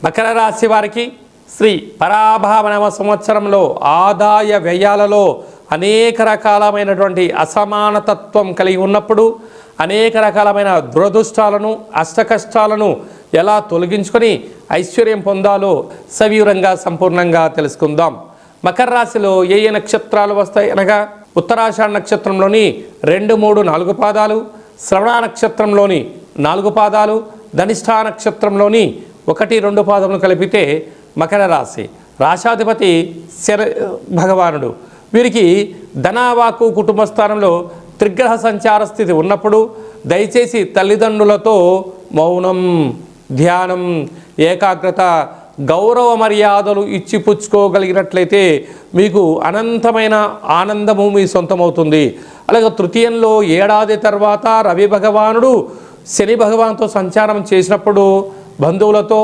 మకర రాశి వారికి శ్రీ పరాభావనవ సంవత్సరంలో ఆదాయ వ్యయాలలో అనేక రకాలమైనటువంటి అసమానతత్వం కలిగి ఉన్నప్పుడు అనేక రకాలమైన దురదృష్టాలను అష్టకష్టాలను ఎలా తొలగించుకొని ఐశ్వర్యం పొందాలో సవివరంగా సంపూర్ణంగా తెలుసుకుందాం. మకర రాశిలో ఏ ఏ నక్షత్రాలు వస్తాయి అనగా ఉత్తరాషాఢ నక్షత్రంలోని 2, 3, 4 పాదాలు, శ్రవణ నక్షత్రంలోని 4 పాదాలు, ధనిష్ఠా నక్షత్రంలోని 1, 2 పాదములు కలిపితే మకర రాశి. రాశాధిపతి శని భగవానుడు. వీరికి ధనవాకు కుటుంబ స్థానంలో త్రిగ్రహ సంచార స్థితి ఉన్నప్పుడు దయచేసి తల్లిదండ్రులతో మౌనం, ధ్యానం, ఏకాగ్రత, గౌరవ మర్యాదలు ఇచ్చిపుచ్చుకోగలిగినట్లయితే మీకు అనంతమైన ఆనందము మీ సొంతమవుతుంది. అలాగే తృతీయంలో ఏడాది తర్వాత రవి భగవానుడు శని భగవానుతో సంచారం చేసినప్పుడు బంధువులతో